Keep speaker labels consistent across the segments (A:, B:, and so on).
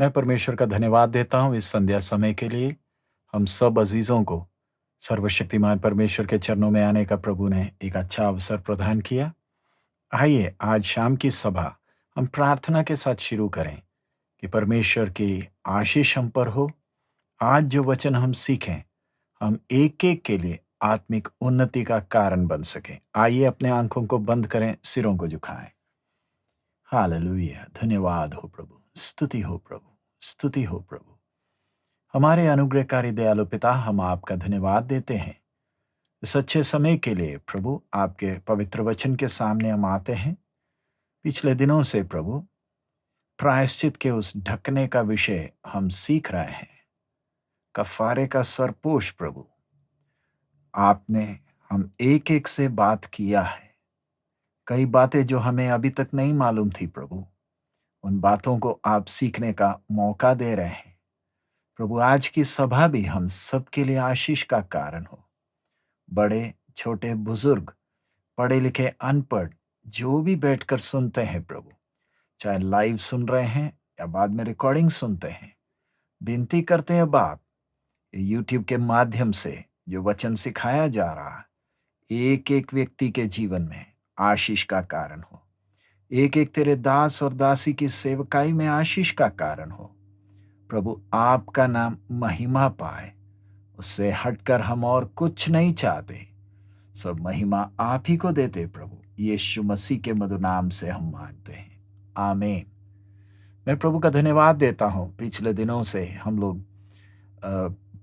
A: मैं परमेश्वर का धन्यवाद देता हूँ इस संध्या समय के लिए। हम सब अज़ीज़ों को सर्वशक्तिमान परमेश्वर के चरणों में आने का प्रभु ने एक अच्छा अवसर प्रदान किया। आइए आज शाम की सभा हम प्रार्थना के साथ शुरू करें कि परमेश्वर की आशीष हम पर हो। आज जो वचन हम सीखें, हम एक-एक के लिए आत्मिक उन्नति का कारण बन सकें। आइए अपने आँखों को बंद करें, सिरों को झुकाएँ। हालेलुया! धन्यवाद हो प्रभु, स्तुति हो प्रभु, स्तुति हो प्रभु। हमारे अनुग्रहकारी दयालु पिता, हम आपका धन्यवाद देते हैं इस अच्छे समय के लिए। प्रभु, आपके पवित्र वचन के सामने हम आते हैं। पिछले दिनों से प्रभु, प्रायश्चित के उस ढकने का विषय हम सीख रहे हैं। कफ़ारे का सरपोश प्रभु, आपने हम एक-एक से बात किया है। कई बातें जो हमें अभी तक नहीं मालूम थी प्रभु, उन बातों को आप सीखने का मौका दे रहे हैं। प्रभु, आज की सभा भी हम सबके लिए आशीष का कारण हो। बड़े, छोटे, बुजुर्ग, पढ़े लिखे, अनपढ़, जो भी बैठकर सुनते हैं प्रभु, चाहे लाइव सुन रहे हैं या बाद में रिकॉर्डिंग सुनते हैं, विनती करते हैं बाप, यूट्यूब के माध्यम से जो वचन सिखाया जा रहा है, एक-एक व्यक्ति के जीवन में आशीष का कारण हो। एक-एक तेरे दास और दासी की सेवकाई में आशीष का कारण हो। प्रभु, आपका नाम महिमा पाए, उससे हटकर हम और कुछ नहीं चाहते। सब महिमा आप ही को देते प्रभु, यीशु मसीह के मधुर नाम से हम मांगते हैं, आमीन। मैं प्रभु का धन्यवाद देता हूँ। पिछले दिनों से हम लोग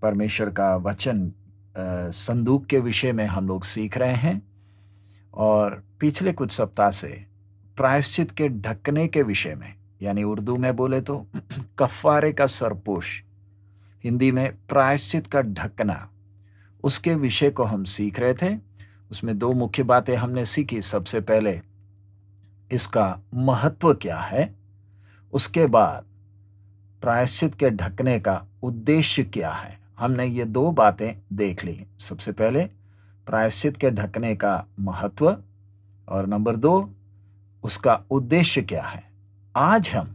A: परमेश्वर का वचन संदूक के विषय में हम लोग सीख रहे हैं और पिछले कुछ सप्ताह से प्रायश्चित के ढकने के विषय में, यानी उर्दू में बोले तो कफ़ारे का सरपोश, हिंदी में प्रायश्चित का ढकना, उसके विषय को हम सीख रहे थे। उसमें दो मुख्य बातें हमने सीखी। सबसे पहले इसका महत्व क्या है, उसके बाद प्रायश्चित के ढकने का उद्देश्य क्या है। हमने ये दो बातें देख ली। सबसे पहले प्रायश्चित के ढकने का महत्व और नंबर 2 उसका उद्देश्य क्या है। आज हम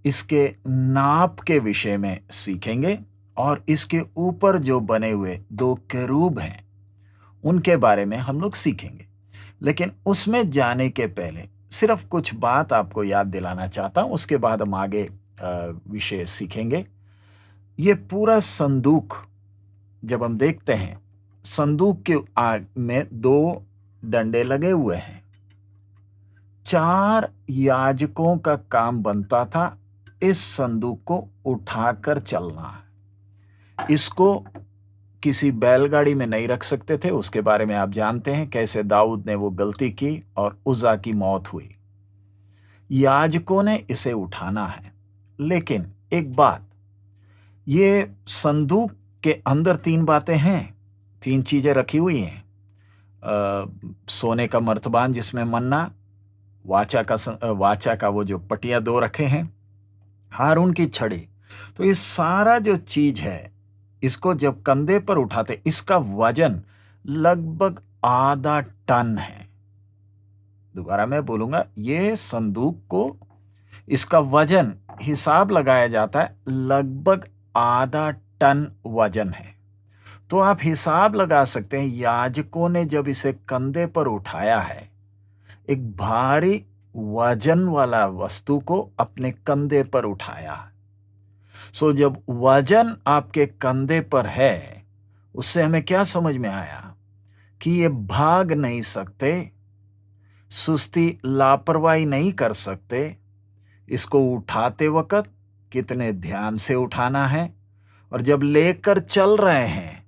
A: इसके नाप के विषय में सीखेंगे और इसके ऊपर जो बने हुए 2 केरूब हैं, उनके बारे में हम लोग सीखेंगे। लेकिन उसमें जाने के पहले सिर्फ कुछ बात आपको याद दिलाना चाहता हूँ, उसके बाद हम आगे विषय सीखेंगे। ये पूरा संदूक जब हम देखते हैं, संदूक के आग में 2 डंडे लगे हुए हैं। 4 याजकों का काम बनता था इस संदूक को उठाकर चलना। इसको किसी बैलगाड़ी में नहीं रख सकते थे। उसके बारे में आप जानते हैं कैसे दाऊद ने वो गलती की और उज़ा की मौत हुई। याजकों ने इसे उठाना है। लेकिन एक बात, ये संदूक के अंदर 3 बातें हैं, 3 चीजें रखी हुई हैं। सोने का मर्तबान जिसमें मन्ना, वाचा का वो जो पटिया 2 रखे हैं, हारून की छड़ी। तो ये सारा जो चीज है, इसको जब कंधे पर उठाते, इसका वजन लगभग आधा टन है। दोबारा मैं बोलूंगा, ये संदूक को इसका वजन हिसाब लगाया जाता है, लगभग आधा टन वजन है। तो आप हिसाब लगा सकते हैं, याजकों ने जब इसे कंधे पर उठाया है, एक भारी वजन वाला वस्तु को अपने कंधे पर उठाया। सो जब वजन आपके कंधे पर है, उससे हमें क्या समझ में आया कि ये भाग नहीं सकते, सुस्ती लापरवाही नहीं कर सकते। इसको उठाते वक्त कितने ध्यान से उठाना है, और जब लेकर चल रहे हैं,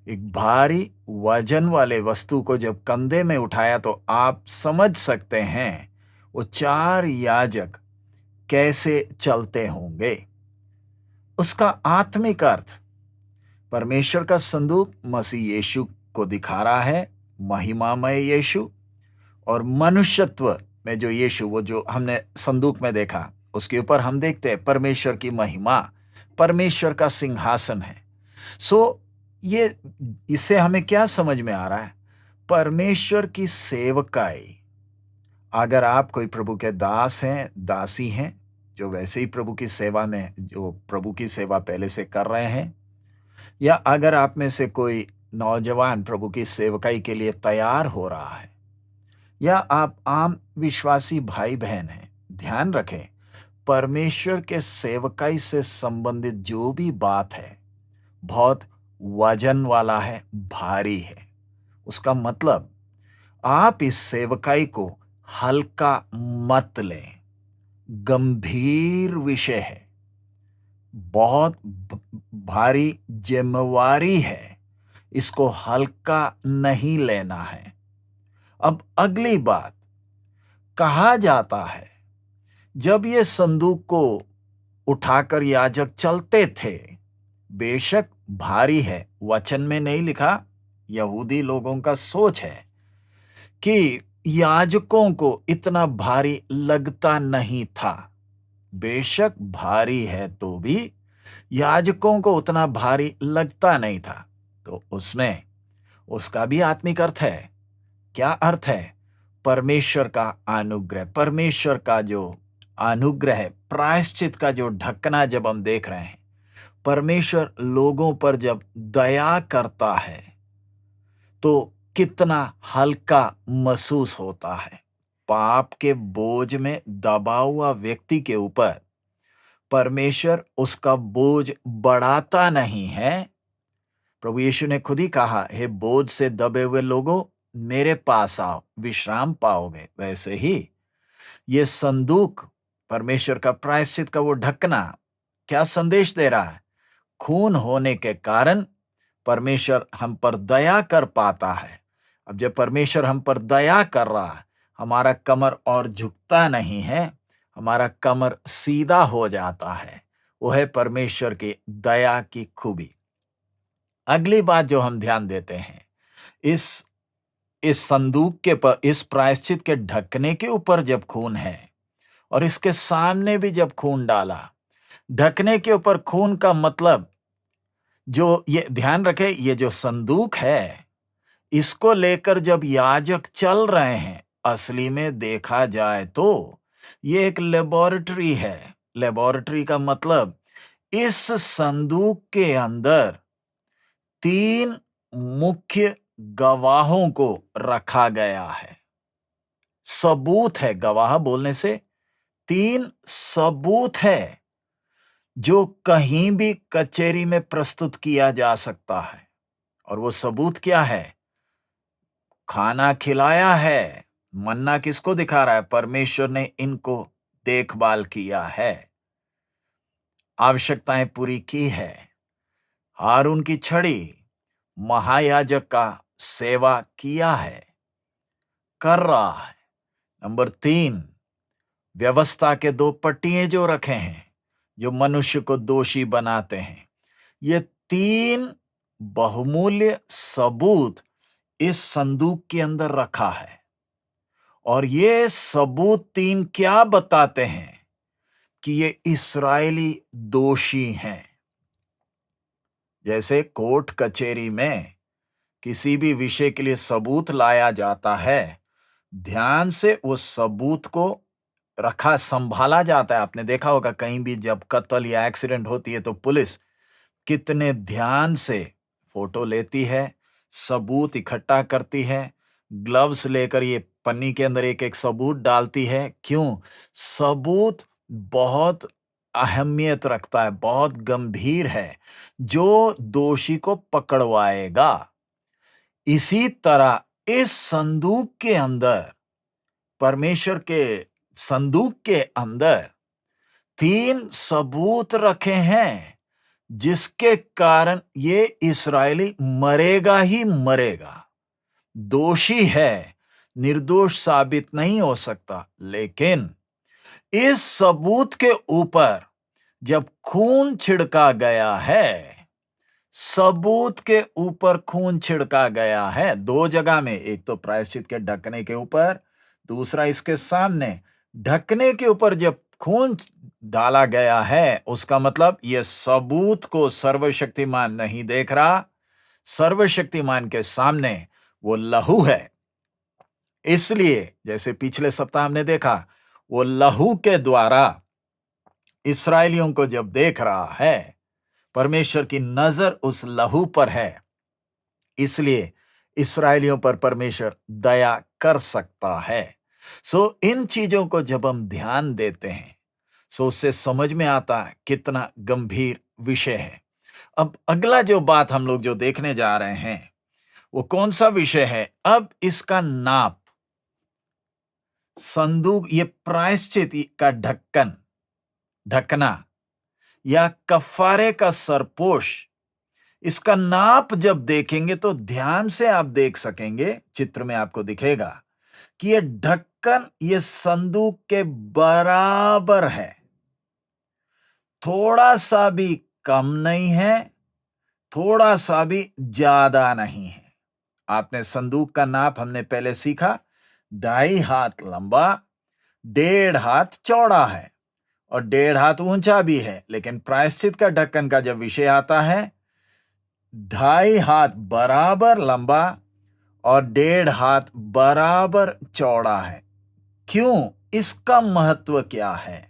A: एक भारी वजन वाले वस्तु को जब कंधे में उठाया, तो आप समझ सकते हैं वो 4 याजक कैसे चलते होंगे। उसका आत्मिक अर्थ, परमेश्वर का संदूक मसीह यीशु को दिखा रहा है, महिमामय यीशु, और मनुष्यत्व में जो यीशु, वो जो हमने संदूक में देखा, उसके ऊपर हम देखते हैं परमेश्वर की महिमा, परमेश्वर का सिंहासन है। सो ये, इससे हमें क्या समझ में आ रहा है, परमेश्वर की सेवकाई। अगर आप कोई प्रभु के दास हैं, दासी हैं, जो वैसे ही प्रभु की सेवा में जो प्रभु की सेवा पहले से कर रहे हैं, या अगर आप में से कोई नौजवान प्रभु की सेवकाई के लिए तैयार हो रहा है, या आप आम विश्वासी भाई-बहन हैं, ध्यान रखें, परमेश्वर के सेवकाई से संबंधित जो भी बात है, बहुत वजन वाला है, भारी है। उसका मतलब आप इस सेवकाई को हल्का मत लें। गंभीर विषय है, बहुत भारी जिम्मेवारी है, इसको हल्का नहीं लेना है। अब अगली बात, कहा जाता है जब ये संदूक को उठाकर याजक चलते थे, बेशक भारी है, वचन में नहीं लिखा, यहूदी लोगों का सोच है कि याजकों को इतना भारी लगता नहीं था। बेशक भारी है तो भी याजकों को उतना भारी लगता नहीं था। तो उसमें उसका भी आत्मिक अर्थ है। क्या अर्थ है? परमेश्वर का अनुग्रह, परमेश्वर का जो अनुग्रह है, प्रायश्चित का जो ढकना जब हम देख रहे हैं, परमेश्वर लोगों पर जब दया करता है तो कितना हल्का महसूस होता है। पाप के बोझ में दबा हुआ व्यक्ति के ऊपर परमेश्वर उसका बोझ बढ़ाता नहीं है। प्रभु यीशु ने खुद ही कहा, हे बोझ से दबे हुए लोगों, मेरे पास आओ, विश्राम पाओगे। वैसे ही ये संदूक, परमेश्वर का प्रायश्चित का वो ढकना, क्या संदेश दे रहा है? खून होने के कारण परमेश्वर हम पर दया कर पाता है। अब जब परमेश्वर हम पर दया कर रहा है, हमारा कमर और झुकता नहीं है, हमारा कमर सीधा हो जाता है। वो है परमेश्वर की दया की खूबी। अगली बात जो हम ध्यान देते हैं, इस इस संदूक के पर, इस प्रायश्चित के ढकने के ऊपर जब खून है और इसके सामने भी जब खून डाला, ढकने के ऊपर खून का मतलब, जो ये ध्यान रखें, ये जो संदूक है, इसको लेकर जब याजक चल रहे हैं, असली में देखा जाए तो ये एक लेबोरेटरी है। लेबोरेटरी का मतलब, इस संदूक के अंदर 3 मुख्य गवाहों को रखा गया है। सबूत है, गवाह बोलने से 3 सबूत है जो कहीं भी कचहरी में प्रस्तुत किया जा सकता है। और वो सबूत क्या है? खाना खिलाया है। मन्ना किसको दिखा रहा है? परमेश्वर ने इनको देखभाल किया है, आवश्यकताएं पूरी की है। हारून की छड़ी, महायाजक का सेवा किया है, कर रहा है। नंबर 3, व्यवस्था के 2 पट्टियां जो रखे हैं, जो मनुष्य को दोषी बनाते हैं। ये 3 बहुमूल्य सबूत इस संदूक के अंदर रखा है। और ये सबूत 3 क्या बताते हैं? कि ये इस्राएली दोषी हैं। जैसे कोर्ट कचहरी में किसी भी विषय के लिए सबूत लाया जाता है, ध्यान से उस सबूत को रखा, संभाला जाता है। आपने देखा होगा कहीं भी जब कत्ल या एक्सीडेंट होती है तो पुलिस कितने ध्यान से फोटो लेती है, सबूत इकट्ठा करती है, ग्लव्स लेकर ये पन्नी के अंदर एक एक सबूत डालती है। क्यों? सबूत बहुत अहमियत रखता है, बहुत गंभीर है, जो दोषी को पकड़वाएगा। इसी तरह इस संदूक के अंदर, परमेश्वर के संदूक के अंदर 3 सबूत रखे हैं, जिसके कारण ये इस्राएली मरेगा ही मरेगा। दोषी है, निर्दोष साबित नहीं हो सकता। लेकिन इस सबूत के ऊपर जब खून छिड़का गया है, सबूत के ऊपर खून छिड़का गया है 2 जगह में, एक तो प्रायश्चित के ढकने के ऊपर, दूसरा इसके सामने। ढकने के ऊपर जब खून डाला गया है, उसका मतलब यह सबूत को सर्वशक्तिमान नहीं देख रहा। सर्वशक्तिमान के सामने वो लहू है। इसलिए जैसे पिछले सप्ताह हमने देखा, वो लहू के द्वारा इस्राएलियों को जब देख रहा है, परमेश्वर की नजर उस लहू पर है, इसलिए इस्राएलियों पर परमेश्वर दया कर सकता है। इन चीजों को जब हम ध्यान देते हैं, उससे समझ में आता है कितना गंभीर विषय है। अब अगला जो बात हम लोग जो देखने जा रहे हैं, वो कौन सा विषय है? अब इसका नाप, संदूक, ये प्रायश्चित का ढकना या कफारे का सरपोश, इसका नाप जब देखेंगे तो ध्यान से आप देख सकेंगे, चित्र में आपको दिखेगा कि ये ढक्कन ये संदूक के बराबर है, थोड़ा सा भी कम नहीं है, थोड़ा सा भी ज्यादा नहीं है। आपने संदूक का नाप हमने पहले सीखा, 2.5 हाथ लंबा, 1.5 हाथ चौड़ा है और 1.5 हाथ ऊंचा भी है। लेकिन प्रायश्चित का ढक्कन का जब विषय आता है, 2.5 हाथ बराबर लंबा और 1.5 हाथ बराबर चौड़ा है। क्यों? इसका महत्व क्या है?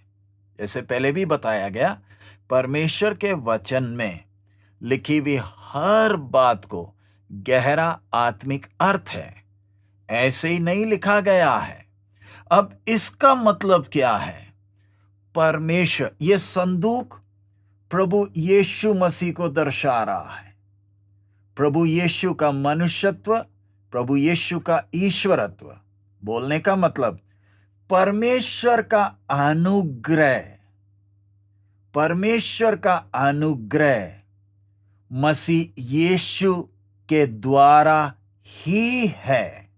A: जैसे पहले भी बताया गया, परमेश्वर के वचन में लिखी हुई हर बात को गहरा आत्मिक अर्थ है, ऐसे ही नहीं लिखा गया है। अब इसका मतलब क्या है? परमेश्वर, ये संदूक प्रभु यीशु मसीह को दर्शा रहा है। प्रभु यीशु का मनुष्यत्व, प्रभु यीशु का ईश्वरत्व। बोलने का मतलब परमेश्वर का अनुग्रह, परमेश्वर का अनुग्रह मसीह यीशु के द्वारा ही है।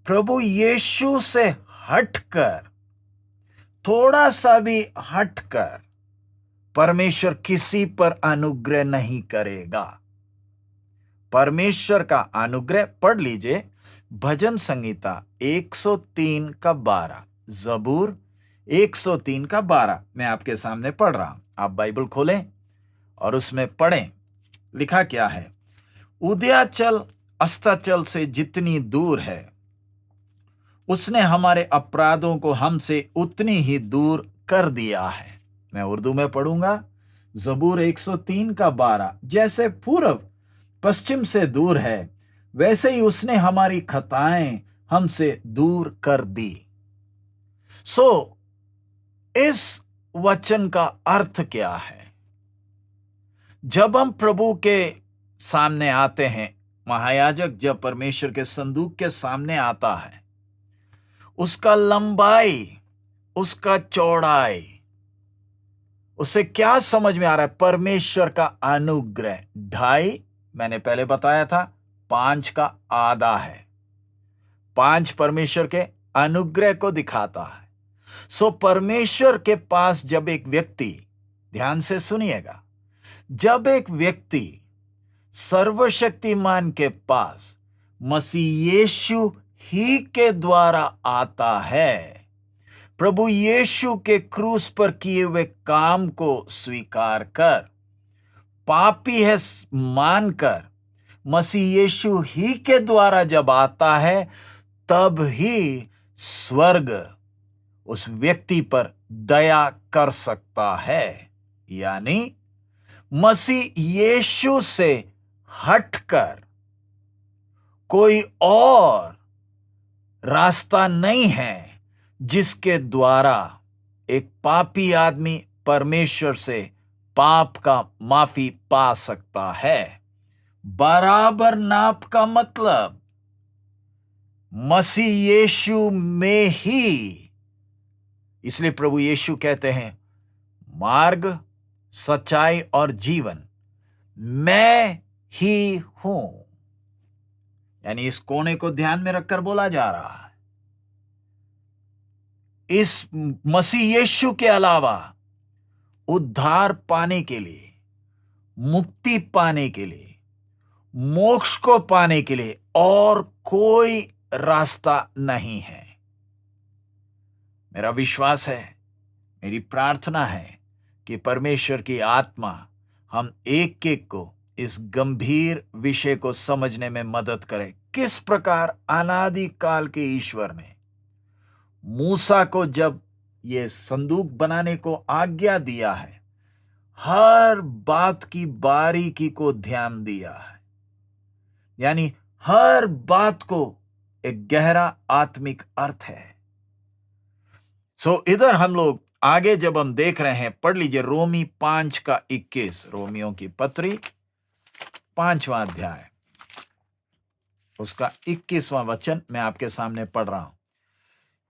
A: प्रभु यीशु से हटकर, थोड़ा सा भी हटकर परमेश्वर किसी पर अनुग्रह नहीं करेगा। परमेश्वर का अनुग्रह, पढ़ लीजिए भजन संहिता 103 का 12, जबूर 103 का 12 मैं आपके सामने पढ़ रहा हूं। आप बाइबल खोलें और उसमें पढ़ें। लिखा क्या है? उदयाचल अस्ताचल से जितनी दूर है, उसने हमारे अपराधों को हमसे उतनी ही दूर कर दिया है। मैं उर्दू में पढ़ूंगा। जबूर 103 का 12, जैसे पूर्व पश्चिम से दूर है, वैसे ही उसने हमारी खताएं हमसे दूर कर दी। इस वचन का अर्थ क्या है? जब हम प्रभु के सामने आते हैं, महायाजक जब परमेश्वर के संदूक के सामने आता है, उसका लंबाई, उसका चौड़ाई, उसे क्या समझ में आ रहा है? परमेश्वर का अनुग्रह 2.5, मैंने पहले बताया था 5 का आधा है। 5 परमेश्वर के अनुग्रह को दिखाता है। परमेश्वर के पास जब एक व्यक्ति, ध्यान से सुनिएगा, जब एक व्यक्ति सर्वशक्तिमान के पास मसीह यीशु ही के द्वारा आता है, प्रभु यीशु के क्रूस पर किए हुए काम को स्वीकार कर, पापी है मानकर मसीह यीशु ही के द्वारा जब आता है, तब ही स्वर्ग उस व्यक्ति पर दया कर सकता है। यानी मसीह यीशु से हटकर कोई और रास्ता नहीं है जिसके द्वारा एक पापी आदमी परमेश्वर से पाप का माफी पा सकता है। बराबर नाप का मतलब मसीह यीशु में ही। इसलिए प्रभु यीशु कहते हैं, मार्ग, सच्चाई और जीवन मैं ही हूं। यानी इस कोने को ध्यान में रखकर बोला जा रहा है, इस मसीह यीशु के अलावा उद्धार पाने के लिए, मुक्ति पाने के लिए, मोक्ष को पाने के लिए और कोई रास्ता नहीं है। मेरा विश्वास है, मेरी प्रार्थना है कि परमेश्वर की आत्मा हम एक एक को इस गंभीर विषय को समझने में मदद करे। किस प्रकार अनादि काल के ईश्वर ने मूसा को जब ये संदूक बनाने को आज्ञा दिया है, हर बात की बारीकी को ध्यान दिया है, यानी हर बात को एक गहरा आत्मिक अर्थ है। इधर हम लोग आगे जब हम देख रहे हैं, पढ़ लीजिए रोमी 5:21, रोमियों की पत्री 5वां अध्याय, उसका 21वां वचन मैं आपके सामने पढ़ रहा हूं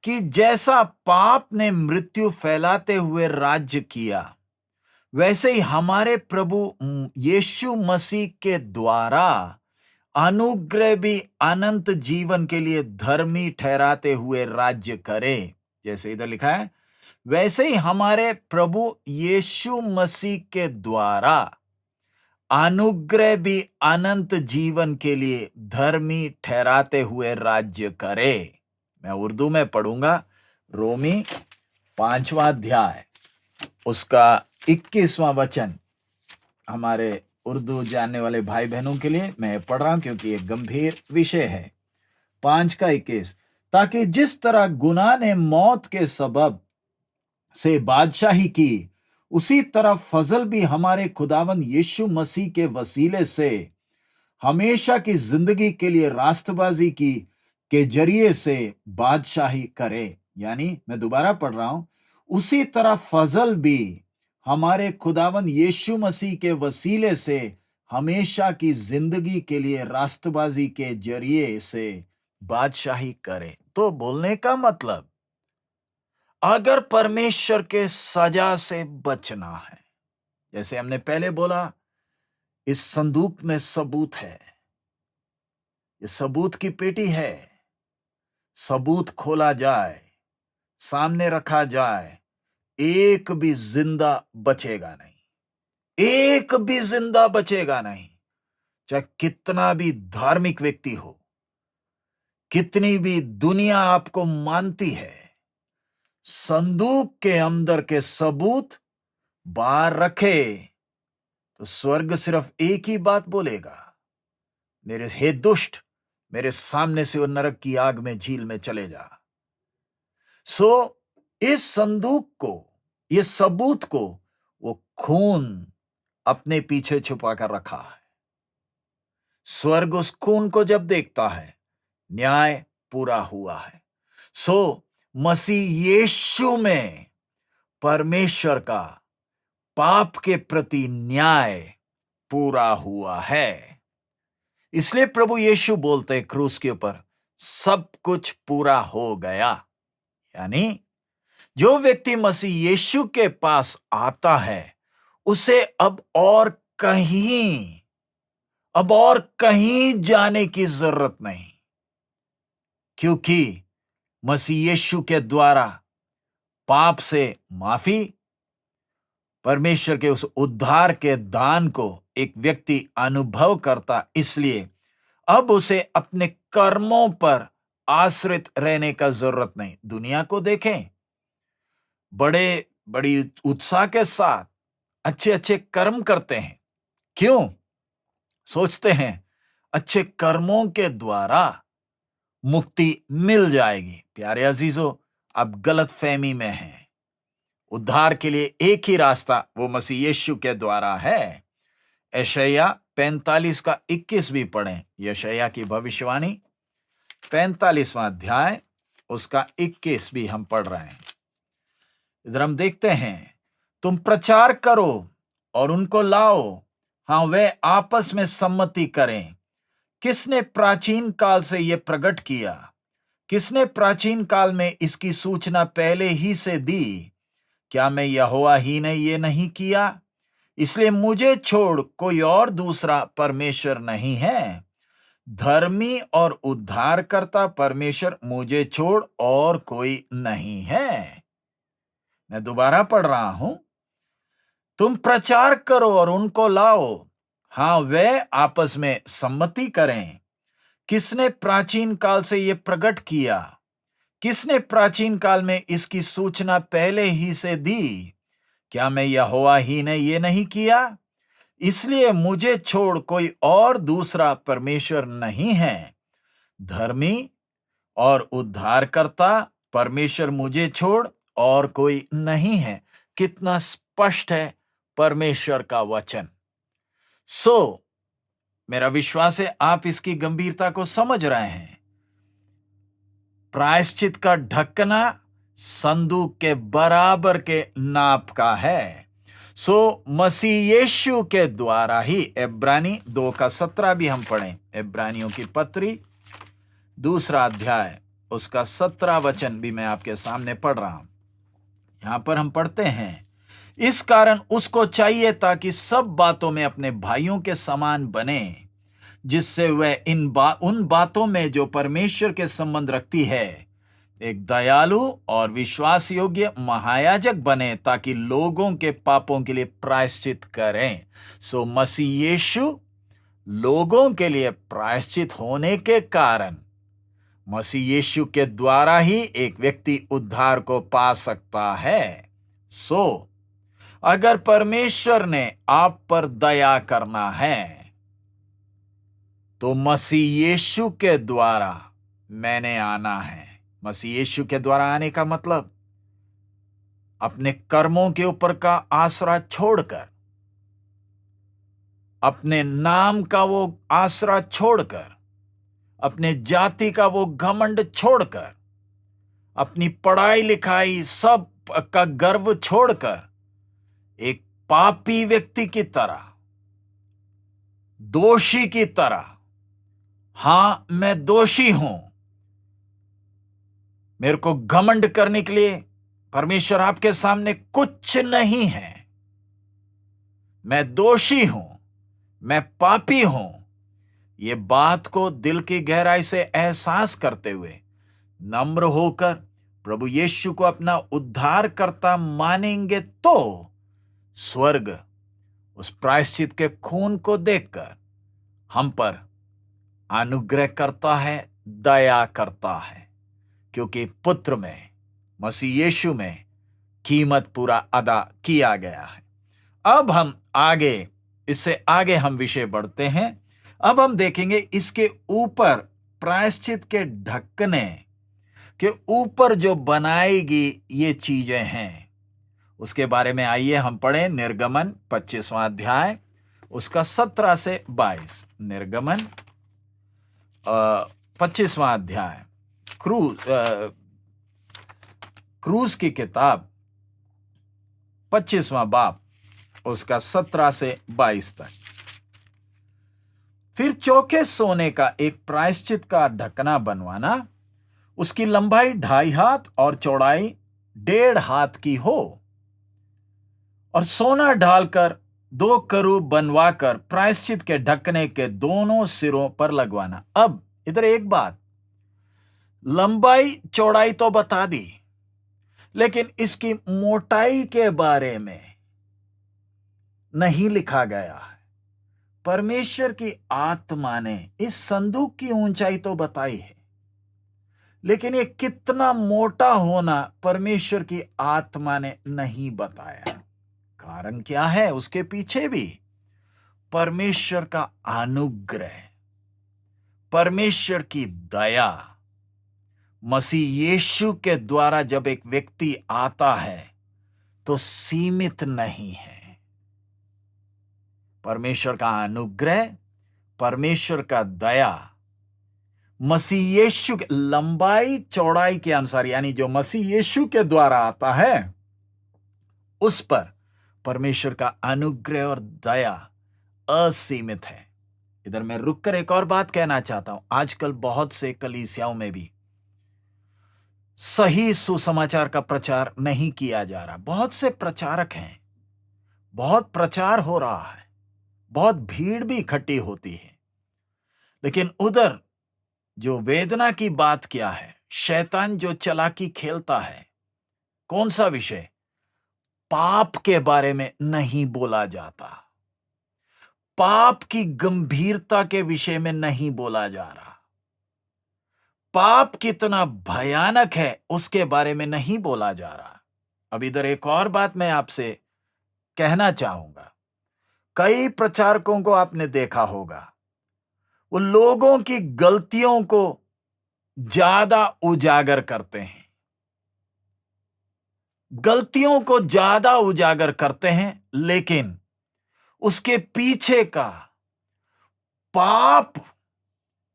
A: कि जैसा पाप ने मृत्यु फैलाते हुए राज्य किया, वैसे ही हमारे प्रभु यीशु मसीह के द्वारा अनुग्रह भी अनंत जीवन के लिए धर्मी ठहराते हुए राज्य करे। जैसे इधर लिखा है, वैसे ही हमारे प्रभु यीशु मसीह के द्वारा अनुग्रह भी अनंत जीवन के लिए धर्मी ठहराते हुए राज्य करे। मैं उर्दू में पढ़ूंगा, रोमी 5वां अध्याय, उसका 21वां वचन। हमारे उर्दू जानने वाले भाई बहनों के लिए मैं पढ़ रहा हूं क्योंकि यह गंभीर विषय है। 5:21, ताकि जिस तरह गुनाह ने मौत के सबब से बादशाही की, उसी तरह फजल भी हमारे खुदावंद यीशु मसीह के वसीले से हमेशा की जिंदगी के लिए रास्तबाजी की के जरिए से बादशाही करे। यानी मैं दोबारा पढ़ रहा हूं, उसी तरह फजल भी हमारे खुदावंद यीशु मसीह के वसीले से हमेशा की जिंदगी के लिए रास्तबाजी के जरिए से बादशाही करे। तो बोलने का मतलब, अगर परमेश्वर के सजा से बचना है, जैसे हमने पहले बोला, इस संदूक में सबूत है, ये सबूत की पेटी है, सबूत खोला जाए, सामने रखा जाए, एक भी जिंदा बचेगा नहीं, एक भी जिंदा बचेगा नहीं। चाहे कितना भी धार्मिक व्यक्ति हो, कितनी भी दुनिया आपको मानती है, संदूक के अंदर के सबूत बाहर रखे तो स्वर्ग सिर्फ एक ही बात बोलेगा, मेरे हे दुष्ट, मेरे सामने से वो नरक की आग में, झील में चले जा। इस संदूक को, ये सबूत को वो खून अपने पीछे छुपा कर रखा है। स्वर्ग उस खून को जब देखता है, न्याय पूरा हुआ है। मसीह यीशु में परमेश्वर का पाप के प्रति न्याय पूरा हुआ है। इसलिए प्रभु यीशु बोलते क्रूस के ऊपर, सब कुछ पूरा हो गया। यानी जो व्यक्ति मसीह यीशु के पास आता है, उसे अब और कहीं जाने की जरूरत नहीं, क्योंकि मसीह यीशु के द्वारा पाप से माफी, परमेश्वर के उस उद्धार के दान को एक व्यक्ति अनुभव करता, इसलिए अब उसे अपने कर्मों पर आश्रित रहने का जरूरत नहीं। दुनिया को देखें, बड़ी उत्साह के साथ अच्छे अच्छे कर्म करते हैं। क्यों? सोचते हैं अच्छे कर्मों के द्वारा मुक्ति मिल जाएगी। प्यारे अजीजों, आप गलत फहमी में हैं। उद्धार के लिए एक ही रास्ता, वो मसीह यीशु के द्वारा है। यशायाह 45:21 भी पढ़ें। यशायाह की भविष्यवाणी 45वां अध्याय, उसका 21 भी हम पढ़ रहे हैं। इधर हम देखते हैं, तुम प्रचार करो और उनको लाओ, हां वे आपस में सम्मति करें। किसने प्राचीन काल से यह प्रकट किया? किसने प्राचीन काल में इसकी सूचना पहले ही से दी? क्या मैं यहोवा ही ने ये नहीं किया? इसलिए मुझे छोड़ कोई और दूसरा परमेश्वर नहीं है। धर्मी और उद्धारकर्ता परमेश्वर मुझे छोड़ और कोई नहीं है। मैं दोबारा पढ़ रहा हूं, तुम प्रचार करो और उनको लाओ, हां वे आपस में सम्मति करें। किसने प्राचीन काल से यह प्रकट किया? किसने प्राचीन काल में इसकी सूचना पहले ही से दी? क्या मैं यहोवा ही ने यह नहीं किया? इसलिए मुझे छोड़ कोई और दूसरा परमेश्वर नहीं है। धर्मी और उद्धारकर्ता परमेश्वर मुझे छोड़ और कोई नहीं है। कितना स्पष्ट है परमेश्वर का वचन। मेरा विश्वास है आप इसकी गंभीरता को समझ रहे हैं। प्रायश्चित का ढकना संदूक के बराबर के नाप का है। मसीह यीशु के द्वारा ही, इब्रानी 2:17 भी हम पढ़ें, इब्रानियों की पत्री 2 अध्याय उसका 17 वचन भी मैं आपके सामने पढ़ रहा हूं। यहां पर हम पढ़ते हैं, इस कारण उसको चाहिए ताकि सब बातों में अपने भाइयों के समान बने, जिससे वह उन बातों में जो परमेश्वर के संबंध रखती है एक दयालु और विश्वास योग्य महायाजक बने, ताकि लोगों के पापों के लिए प्रायश्चित करें। मसीह यीशु लोगों के लिए प्रायश्चित होने के कारण मसीह यीशु के द्वारा ही एक व्यक्ति उद्धार को पा सकता है। अगर परमेश्वर ने आप पर दया करना है तो मसीह यीशु के द्वारा मैंने आना है। मसीह यीशु के द्वारा आने का मतलब अपने कर्मों के ऊपर का आसरा छोड़कर, अपने नाम का वो आसरा छोड़कर, अपने जाति का वो घमंड छोड़कर, अपनी पढ़ाई लिखाई सब का गर्व छोड़कर, एक पापी व्यक्ति की तरह, दोषी की तरह, हां मैं दोषी हूं, मेरे को घमंड करने के लिए परमेश्वर आपके सामने कुछ नहीं है, मैं दोषी हूं, मैं पापी हूं, ये बात को दिल की गहराई से एहसास करते हुए नम्र होकर प्रभु यीशु को अपना उद्धारकर्ता मानेंगे तो स्वर्ग उस प्रायश्चित के खून को देखकर हम पर अनुग्रह करता है, दया करता है, क्योंकि पुत्र में, मसीह यीशु में कीमत पूरा अदा किया गया है। अब हम इससे आगे हम विषय बढ़ते हैं। अब हम देखेंगे इसके ऊपर, प्रायश्चित के ढकने के ऊपर जो बनाएगी ये चीजें हैं, उसके बारे में आइए हम पढ़ें। निर्गमन 25वां अध्याय उसका 17 से 22। निर्गमन 25वां अध्याय, क्रूस की किताब 25वां बाब उसका 17 से 22 तक। फिर चौके सोने का एक प्रायश्चित का ढकना बनवाना, उसकी लंबाई 2.5 हाथ और चौड़ाई 1.5 हाथ की हो, और सोना डालकर 2 करूब बनवाकर प्रायश्चित के ढकने के दोनों सिरों पर लगवाना। अब इधर एक बात, लंबाई चौड़ाई तो बता दी, लेकिन इसकी मोटाई के बारे में नहीं लिखा गया है। परमेश्वर की आत्मा ने इस संदूक की ऊंचाई तो बताई है, लेकिन ये कितना मोटा होना परमेश्वर की आत्मा ने नहीं बताया। कारण क्या है उसके पीछे भी? परमेश्वर का अनुग्रह, परमेश्वर की दया। मसीह यीशु के द्वारा जब एक व्यक्ति आता है तो सीमित नहीं है। परमेश्वर का अनुग्रह, परमेश्वर का दया मसीह यीशु के लंबाई चौड़ाई के अनुसार, यानी जो मसीह यीशु के द्वारा आता है उस पर परमेश्वर का अनुग्रह और दया असीमित है। इधर मैं रुककर एक और बात कहना चाहता हूं। आजकल बहुत से कलीसियाओं में भी सही सुसमाचार का प्रचार नहीं किया जा रहा। बहुत से प्रचारक हैं, बहुत प्रचार हो रहा है, बहुत भीड़ भी इकट्ठी होती है, लेकिन उधर जो वेदना की बात क्या है, शैतान जो चालाकी खेलता है, कौन सा विषय? पाप के बारे में नहीं बोला जाता, पाप की गंभीरता के विषय में नहीं बोला जा रहा, पाप कितना भयानक है उसके बारे में नहीं बोला जा रहा। अब इधर एक और बात मैं आपसे कहना चाहूंगा। कई प्रचारकों को आपने देखा होगा, वो लोगों की गलतियों को ज्यादा उजागर करते हैं, गलतियों को ज्यादा उजागर करते हैं, लेकिन उसके पीछे का पाप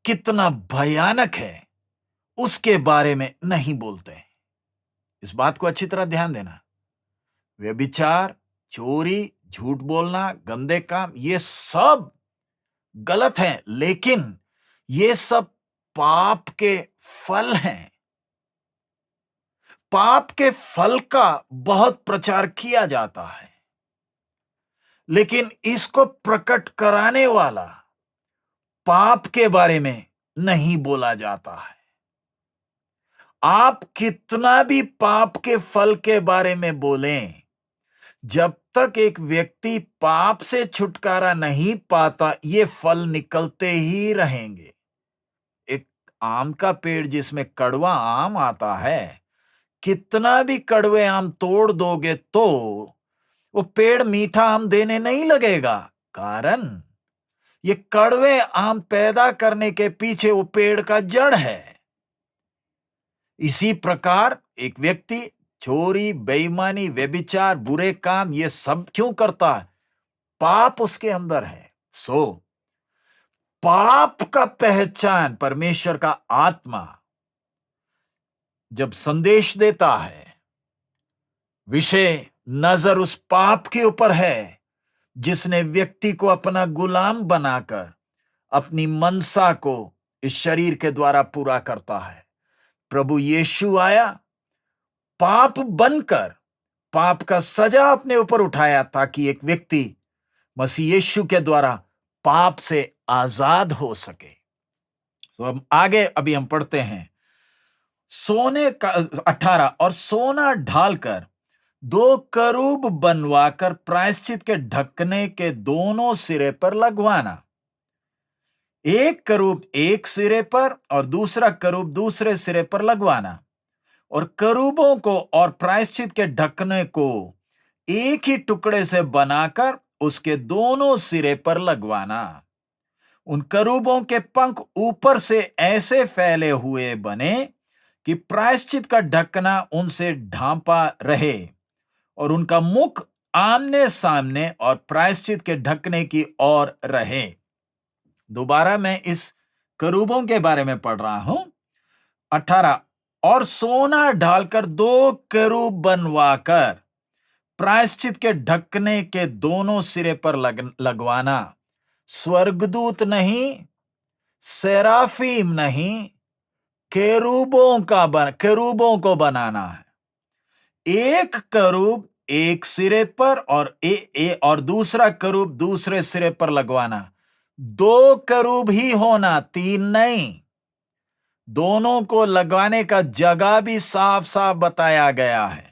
A: कितना भयानक है उसके बारे में नहीं बोलते हैं। इस बात को अच्छी तरह ध्यान देना। व्यभिचार, चोरी, झूठ बोलना, गंदे काम, ये सब गलत हैं, लेकिन ये सब पाप के फल हैं। पाप के फल का बहुत प्रचार किया जाता है, लेकिन इसको प्रकट कराने वाला पाप के बारे में नहीं बोला जाता है। आप कितना भी पाप के फल के बारे में बोलें, जब तक एक व्यक्ति पाप से छुटकारा नहीं पाता, ये फल निकलते ही रहेंगे। एक आम का पेड़ जिसमें कड़वा आम आता है, कितना भी कड़वे आम तोड़ दोगे तो वो पेड़ मीठा आम देने नहीं लगेगा। कारण ये कड़वे आम पैदा करने के पीछे वो पेड़ का जड़ है। इसी प्रकार एक व्यक्ति चोरी, बेईमानी, व्यभिचार, बुरे काम, ये सब क्यों करता है? पाप उसके अंदर है। पाप का पहचान परमेश्वर का आत्मा जब संदेश देता है, विषय नजर उस पाप के ऊपर है जिसने व्यक्ति को अपना गुलाम बनाकर अपनी मनसा को इस शरीर के द्वारा पूरा करता है। प्रभु यीशु आया पाप बनकर, पाप का सजा अपने ऊपर उठाया ताकि एक व्यक्ति मसीह यीशु के द्वारा पाप से आजाद हो सके। तो अब आगे अभी हम पढ़ते हैं, सोने का 18, और सोना ढालकर 2 करूब बनवाकर प्रायश्चित के ढकने के दोनों सिरे पर लगवाना। एक करूब एक सिरे पर और दूसरा करूब दूसरे सिरे पर लगवाना, और करूबों को और प्रायश्चित के ढकने को एक ही टुकड़े से बनाकर उसके दोनों सिरे पर लगवाना। उन करूबों के पंख ऊपर से ऐसे फैले हुए बने कि प्रायश्चित का ढकना उनसे ढांपा रहे, और उनका मुख आमने सामने और प्रायश्चित के ढकने की ओर रहे। दोबारा मैं इस करूबों के बारे में पढ़ रहा हूं। 18, और सोना ढालकर 2 करूब बनवाकर प्रायश्चित के ढकने के दोनों सिरे पर लगवाना। स्वर्गदूत नहीं, सेराफीम नहीं, केरूबों को बनाना है। एक करूब एक सिरे पर और दूसरा करूब दूसरे सिरे पर लगवाना। 2 करूब ही होना, 3 नहीं। दोनों को लगवाने का जगह भी साफ साफ बताया गया है।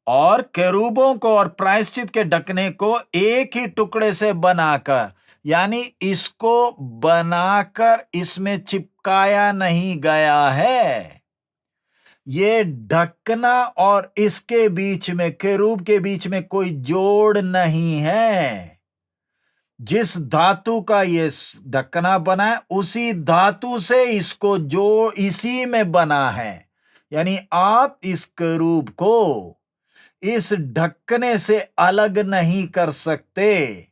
A: और केरूबों को और प्रायश्चित के ढकने को एक ही टुकड़े से बनाकर, यानी इसको बनाकर इसमें चिपकाया नहीं गया है। ये ढकना और इसके बीच में, केरूब के बीच में कोई जोड़ नहीं है। जिस धातु का ये ढकना बना है, उसी धातु से इसको जो इसी में बना है। यानी आप इस केरूब को इस ढक्कने से अलग नहीं कर सकते।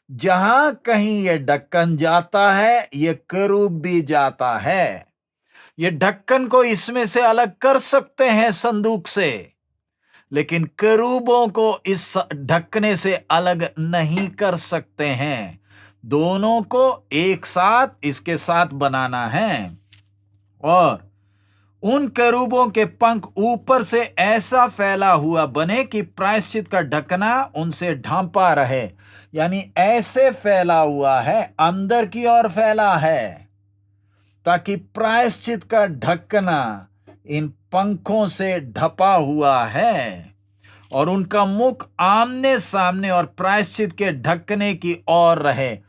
A: जहां कहीं ये ढक्कन जाता है, ये केरूब भी जाता है। ये ढक्कन को इसमें से अलग कर सकते हैं संदूक से, लेकिन केरूबों को इस ढकने से अलग नहीं कर सकते हैं। दोनों को एक साथ इसके साथ बनाना है। और उन केरूबों के पंख ऊपर से ऐसा फैला हुआ बने कि प्रायश्चित का ढकना उनसे ढांपा रहे। यानी ऐसे फैला हुआ है, अंदर की ओर फैला है, ताकि प्रायश्चित का ढकना इन पंखों से ढपा हुआ है, और उनका मुख आमने सामने और प्रायश्चित के ढकने की ओर रहे।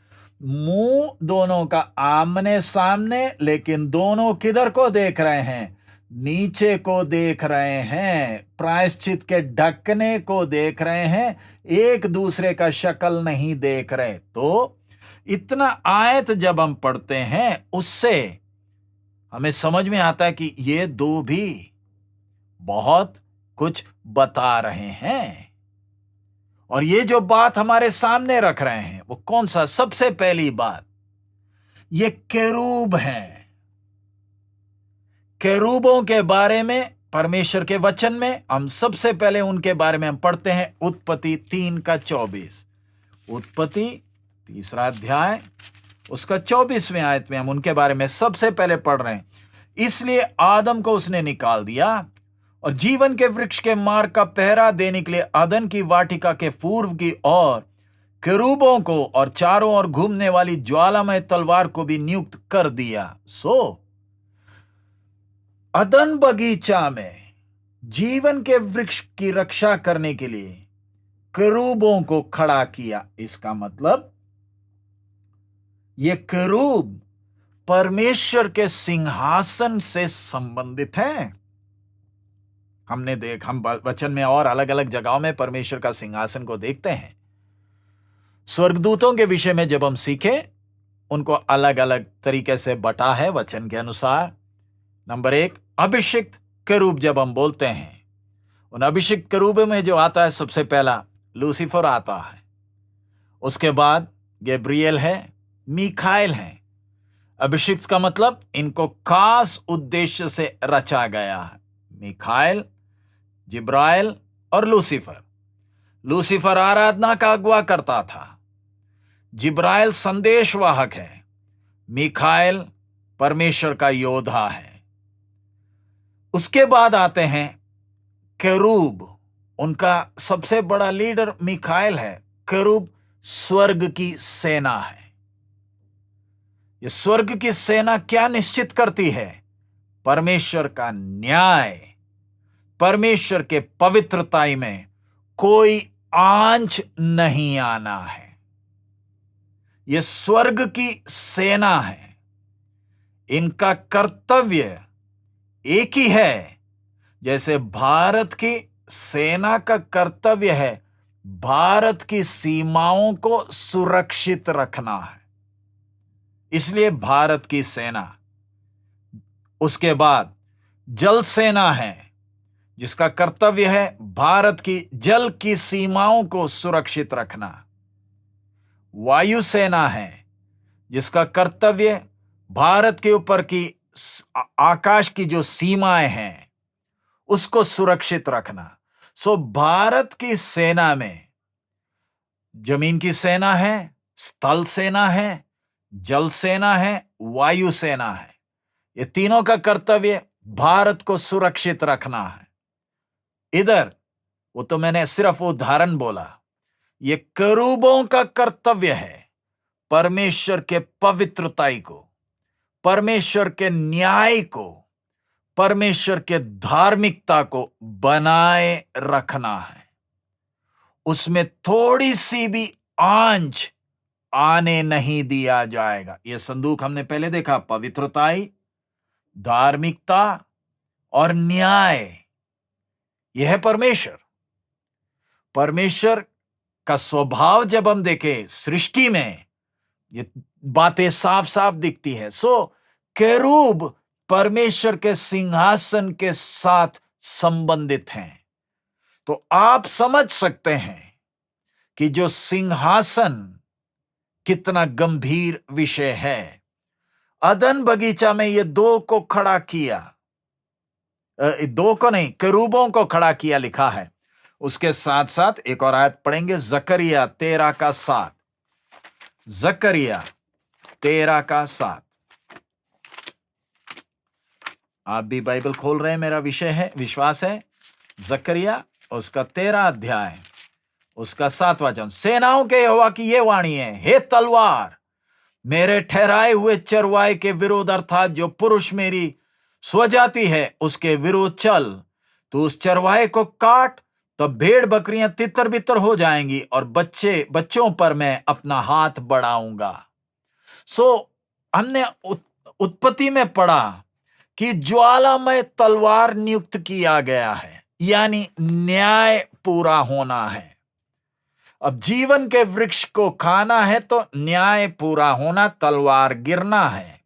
A: मुंह दोनों का आमने सामने, लेकिन दोनों किधर को देख रहे हैं? नीचे को देख रहे हैं, प्रायश्चित के ढकने को देख रहे हैं, एक दूसरे का शक्ल नहीं देख रहे। तो इतना आयत जब हम पढ़ते हैं, उससे हमें समझ में आता है कि ये दो भी बहुत कुछ बता रहे हैं। और ये जो बात हमारे सामने रख रहे हैं वो कौन सा? सबसे पहली बात, ये केरूब हैं। केरूबों के बारे में परमेश्वर के वचन में हम सबसे पहले उनके बारे में हम पढ़ते हैं उत्पत्ति 3:24। उत्पत्ति 3 अध्याय उसका 24वें आयत में हम उनके बारे में सबसे पहले पढ़ रहे हैं। इसलिए आदम को उसने निकाल दिया और जीवन के वृक्ष के मार्ग का पहरा देने के लिए अदन की वाटिका के पूर्व की ओर केरूबों को और चारों ओर घूमने वाली ज्वालामय तलवार को भी नियुक्त कर दिया। अदन बगीचा में जीवन के वृक्ष की रक्षा करने के लिए केरूबों को खड़ा किया। इसका मतलब ये केरूब परमेश्वर के सिंहासन से संबंधित हैं। हम वचन में और अलग अलग जगहों में परमेश्वर का सिंहासन को देखते हैं। स्वर्गदूतों के विषय में जब हम सीखे, उनको अलग अलग तरीके से बटा है वचन के अनुसार। नंबर 1, अभिषिक्त केरूब जब हम बोलते हैं, उन अभिषिक्त केरूब में जो आता है सबसे पहला लूसीफर आता है, उसके बाद गैब्रियल है, मीखाएल है। अभिषिक्त का मतलब इनको खास उद्देश्य से रचा गया है। मीखाएल, जिब्राइल और लूसीफर। लूसीफर आराधना का अगुवा करता था, जिब्राइल संदेशवाहक है, मीखाएल परमेश्वर का योद्धा है। उसके बाद आते हैं केरूब, उनका सबसे बड़ा लीडर मीखाएल है। केरूब स्वर्ग की सेना है। ये स्वर्ग की सेना क्या निश्चित करती है? परमेश्वर का न्याय, परमेश्वर के पवित्रताई में कोई आंच नहीं आना है। ये स्वर्ग की सेना है। इनका कर्तव्य एक ही है, जैसे भारत की सेना का कर्तव्य है भारत की सीमाओं को सुरक्षित रखना है। इसलिए भारत की सेना। उसके बाद जल सेना है, जिसका कर्तव्य है भारत की जल की सीमाओं को सुरक्षित रखना। वायु सेना है, जिसका कर्तव्य भारत के ऊपर की आकाश की जो सीमाएं हैं उसको सुरक्षित रखना। भारत की सेना में जमीन की सेना है, स्थल सेना है, जल सेना है, वायु सेना है। ये तीनों का कर्तव्य भारत को सुरक्षित रखना है। इधर वो तो मैंने सिर्फ उदाहरण बोला, ये केरूबों का कर्तव्य है परमेश्वर के पवित्रताई को, परमेश्वर के न्याय को, परमेश्वर के धार्मिकता को बनाए रखना है। उसमें थोड़ी सी भी आंच आने नहीं दिया जाएगा। यह संदूक हमने पहले देखा, पवित्रताई, धार्मिकता और न्याय। यह है परमेश्वर। परमेश्वर का स्वभाव जब हम देखें सृष्टि में, ये बातें साफ साफ दिखती है। केरूब परमेश्वर के सिंहासन के साथ संबंधित हैं। तो आप समझ सकते हैं कि जो सिंहासन कितना गंभीर विषय है। अदन बगीचा में ये दो को खड़ा किया, दो को नहीं, केरूबों को खड़ा किया लिखा है। उसके साथ साथ एक और आयत पढ़ेंगे, जकरिया 13:7। जकरिया 13:7। आप भी बाइबल खोल रहे हैं, मेरा विषय है, विश्वास है। जकरिया उसका 13 अध्याय उसका 7वां वचन। सेनाओं के यहोवा की यह वाणी है, हे तलवार, मेरे ठहराए हुए चरवाए के विरोध, अर्थात जो पुरुष मेरी स्वजाति है उसके विरोध चल। तो उस चरवाहे को काट, तब भेड़ बकरियां तितर बितर हो जाएंगी और बच्चों पर मैं अपना हाथ बढ़ाऊंगा। हमने उत्पत्ति में पढ़ा कि ज्वालामय तलवार नियुक्त किया गया है, यानी न्याय पूरा होना है। अब जीवन के वृक्ष को खाना है तो न्याय पूरा होना, तलवार गिरना है।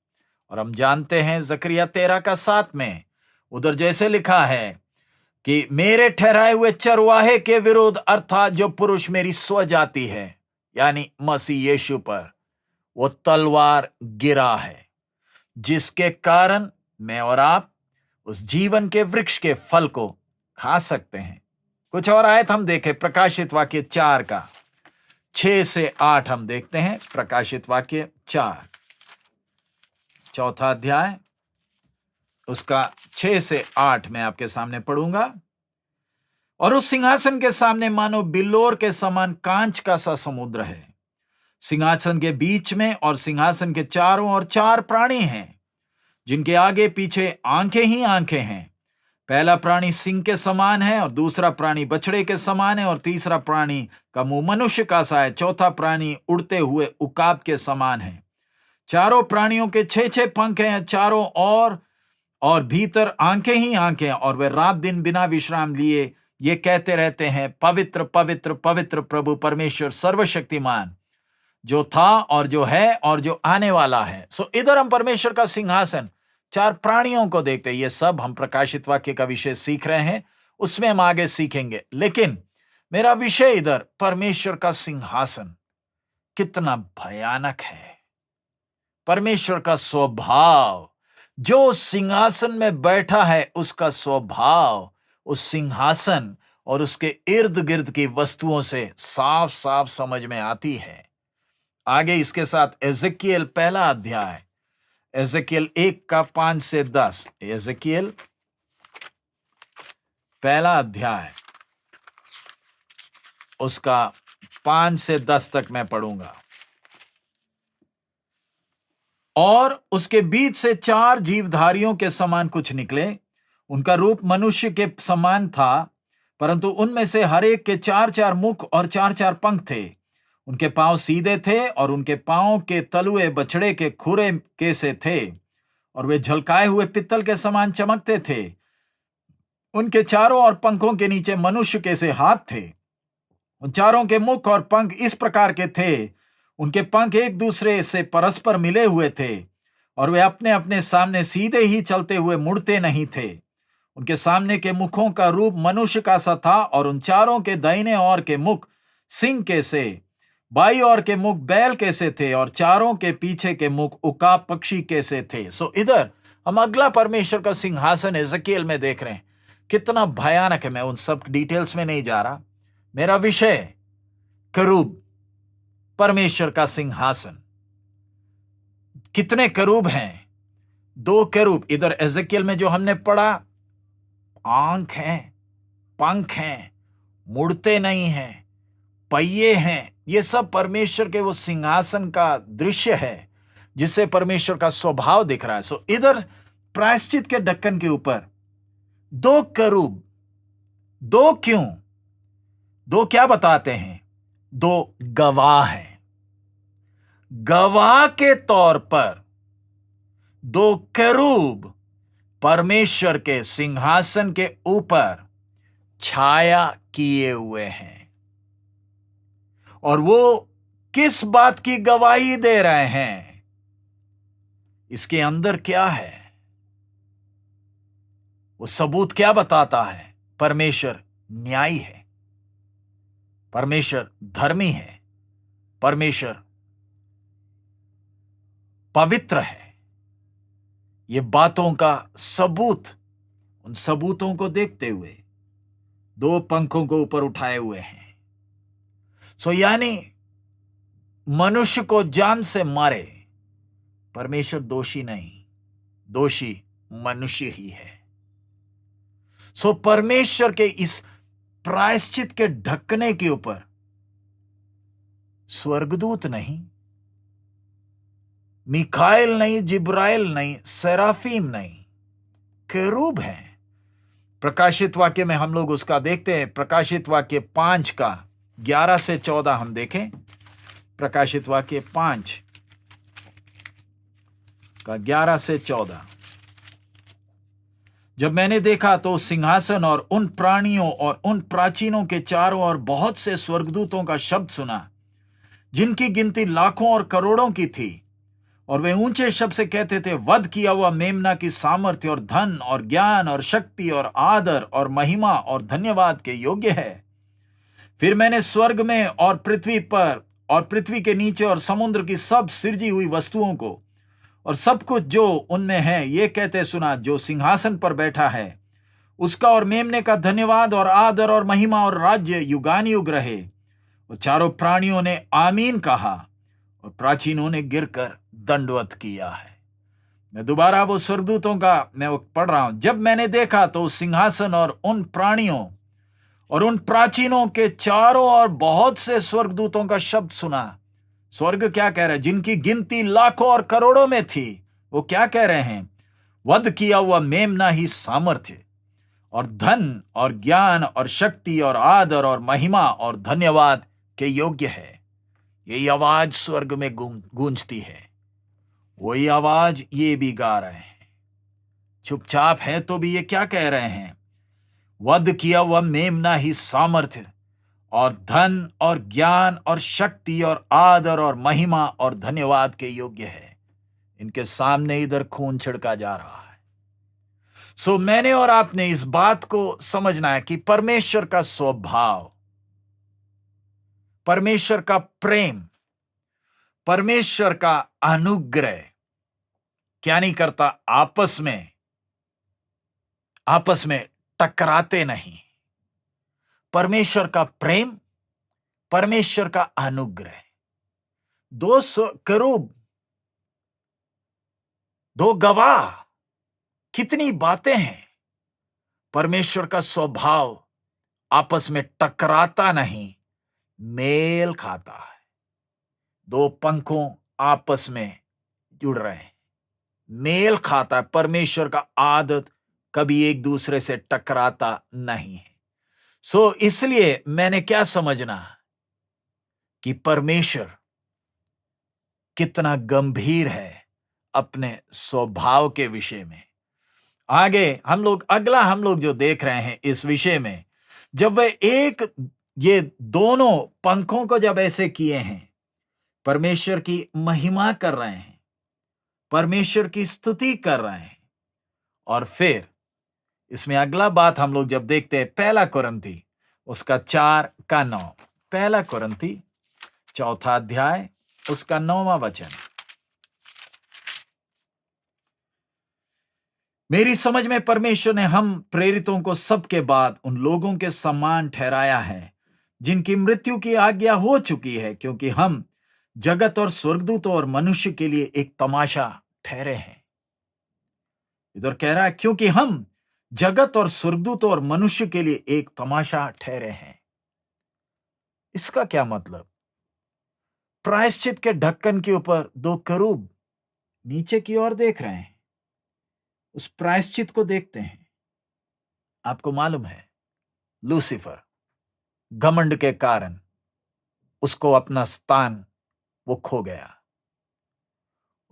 A: और हम जानते हैं जकरिया 13:7 में उधर जैसे लिखा है, कि मेरे ठहराए हुए चरवाहे के विरुद्ध, अर्थात जो पुरुष मेरी स्वजाति है यानी मसीह यीशु पर, वो तलवार गिरा है, जिसके कारण मैं और आप उस जीवन के वृक्ष के फल को खा सकते हैं। कुछ और आयत हम देखें, प्रकाशित वाक्य 4 का 6 से 8 हम देखते हैं। प्रकाशित वाक्य 4 चौथा अध्याय उसका 6 से 8 मैं आपके सामने पढ़ूंगा। और उस सिंहासन के सामने मानो बिल्लोर के समान कांच का सा समुद्र है, सिंहासन के बीच में और सिंहासन के चारों ओर 4 प्राणी हैं, जिनके आगे पीछे आंखें ही आंखें हैं। पहला प्राणी सिंह के समान है, और दूसरा प्राणी बछड़े के समान है, और तीसरा प्राणी का मुंह मनुष्य का सा है, चौथा प्राणी उड़ते हुए उकाब के समान है। चारों प्राणियों के 6-6 पंख हैं चारों ओर, और भीतर आंखें ही आंखें, और वे रात दिन बिना विश्राम लिए ये कहते रहते हैं, पवित्र पवित्र पवित्र प्रभु परमेश्वर सर्वशक्तिमान, जो था और जो है और जो आने वाला है। सो इधर हम परमेश्वर का सिंहासन, 4 प्राणियों को देखते हैं। ये सब हम प्रकाशित वाक्य का विषय सीख रहे हैं, उसमें हम आगे सीखेंगे। लेकिन मेरा विषय इधर परमेश्वर का सिंहासन कितना भयानक है। परमेश्वर का स्वभाव, जो सिंहासन में बैठा है उसका स्वभाव उस सिंहासन और उसके इर्द गिर्द की वस्तुओं से साफ साफ समझ में आती है। आगे इसके साथ एजेकियल पहला अध्याय, एजेकियल 1 का 5 से 10, एजेकियल पहला अध्याय उसका 5 से 10 तक मैं पढ़ूंगा। और उसके बीच से 4 जीवधारियों के समान कुछ निकले, उनका रूप मनुष्य के समान था, परंतु उनमें से हर एक के 4-4 मुख और 4-4 पंख थे। उनके पांव सीधे थे, और उनके पांव के तलुए बछड़े के खुरे के से थे, और वे झलकाए हुए पित्तल के समान चमकते थे। उनके चारों और पंखों के नीचे मनुष्य के से हाथ थे। उन चारों के मुख और पंख इस प्रकार के थे, उनके पंख एक दूसरे से परस्पर मिले हुए थे, और वे अपने अपने सामने सीधे ही चलते हुए मुड़ते नहीं थे। उनके सामने के मुखों का रूप मनुष्य का सा था, और उन चारों के दाहिने ओर के मुख सिंह के से, बाई ओर के मुख बैल के से थे, और चारों के पीछे के मुख उकाब पक्षी के से थे। सो इधर हम अगला परमेश्वर का सिंहासन एजेकियल में देख रहे हैं, कितना भयानक है। मैं उन सब डिटेल्स में नहीं जा रहा। मेरा विषय करूब, परमेश्वर का सिंहासन। कितने करूब हैं? 2 करूब। इधर एजेकियल में जो हमने पढ़ा, आंख हैं, पंख हैं, मुड़ते नहीं हैं, पहिए हैं, ये सब परमेश्वर के वो सिंहासन का दृश्य है, जिससे परमेश्वर का स्वभाव दिख रहा है। सो इधर प्रायश्चित के ढक्कन के ऊपर 2 करूब। 2 क्यों? 2 क्या बताते हैं? 2 गवाह हैं। गवाह के तौर पर 2 करूब परमेश्वर के सिंहासन के ऊपर छाया किए हुए हैं। और वो किस बात की गवाही दे रहे हैं? इसके अंदर क्या है? वो सबूत क्या बताता है? परमेश्वर न्यायी है, परमेश्वर धर्मी है, परमेश्वर पवित्र है। ये बातों का सबूत, उन सबूतों को देखते हुए 2 पंखों को ऊपर उठाए हुए हैं। सो यानी मनुष्य को जान से मारे, परमेश्वर दोषी नहीं, दोषी मनुष्य ही है। सो परमेश्वर के इस प्रायश्चित के ढकने के ऊपर स्वर्गदूत नहीं, मिकाएल नहीं, जिब्राइल नहीं, सेराफीम नहीं, केरूब हैं। प्रकाशित वाक्य में हम लोग उसका देखते हैं। प्रकाशित वाक्य 5 का 11 से 14 हम देखें। प्रकाशित वाक्य 5 का 11 से 14। जब मैंने देखा तो सिंहासन और उन प्राणियों और उन प्राचीनों के चारों ओर बहुत से स्वर्गदूतों का शब्द सुना, जिनकी गिनती लाखों और करोड़ों की थी, और वे ऊंचे शब्द से कहते थे, वध किया हुआ मेमना की सामर्थ्य और धन और ज्ञान और शक्ति और आदर और महिमा और धन्यवाद के योग्य है। फिर मैंने स्वर्ग में और पृथ्वी पर और पृथ्वी के नीचे और समुद्र की सब सृजी हुई वस्तुओं को और सब कुछ जो उनमें है ये कहते सुना, जो सिंहासन पर बैठा है उसका और मेमने का धन्यवाद और आदर और महिमा और राज्य युगानुयुग रहे। और चारों प्राणियों ने आमीन कहा और प्राचीनों ने गिरकर दंडवत किया है। मैं दोबारा वो स्वर्गदूतों का मैं वो पढ़ रहा हूं। जब मैंने देखा तो उस सिंहासन और उन प्राणियों और उन प्राचीनों के चारों और बहुत से स्वर्गदूतों का शब्द सुना। स्वर्ग क्या कह रहे हैं? जिनकी गिनती लाखों और करोड़ों में थी, वो क्या कह रहे हैं? वध किया हुआ मेमना ही सामर्थ्य और धन और ज्ञान और शक्ति और आदर और महिमा और धन्यवाद के योग्य है। यही आवाज स्वर्ग में गूंजती है, वही आवाज ये भी गा रहे हैं। चुपचाप है तो भी ये क्या कह रहे हैं? वध किया हुआ मेमना ही सामर्थ्य और धन और ज्ञान और शक्ति और आदर और महिमा और धन्यवाद के योग्य है। इनके सामने इधर खून छिड़का जा रहा है। सो मैंने और आपने इस बात को समझना है कि परमेश्वर का स्वभाव, परमेश्वर का प्रेम, परमेश्वर का अनुग्रह क्या नहीं करता? आपस में टकराते नहीं। परमेश्वर का प्रेम, परमेश्वर का अनुग्रह, दो करूब, दो गवाह, कितनी बातें हैं। परमेश्वर का स्वभाव आपस में टकराता नहीं, मेल खाता है। दो पंखों आपस में जुड़ रहे हैं, मेल खाता है। परमेश्वर का आदत कभी एक दूसरे से टकराता नहीं है। सो इसलिए मैंने क्या समझना कि परमेश्वर कितना गंभीर है अपने स्वभाव के विषय में। आगे अगला हम लोग जो देख रहे हैं इस विषय में, जब वे ये दोनों पंखों को जब ऐसे किए हैं, परमेश्वर की महिमा कर रहे हैं, परमेश्वर की स्तुति कर रहे हैं। और फिर इसमें अगला बात हम लोग जब देखते हैं, पहला कुरिन्थी उसका 4:9, पहला कुरिन्थी 4 अध्याय उसका 9वां वचन। मेरी समझ में परमेश्वर ने हम प्रेरितों को सबके बाद उन लोगों के समान ठहराया है जिनकी मृत्यु की आज्ञा हो चुकी है, क्योंकि हम जगत और स्वर्गदूतों और मनुष्य के लिए एक तमाशा ठहरे हैं। इधर कह रहा है क्योंकि हम जगत और स्वर्गदूतों और मनुष्य के लिए एक तमाशा ठहरे हैं। इसका क्या मतलब? प्रायश्चित के ढक्कन के ऊपर दो करूब नीचे की ओर देख रहे हैं, उस प्रायश्चित को देखते हैं। आपको मालूम है, लूसीफर घमंड के कारण उसको अपना स्थान वो खो गया,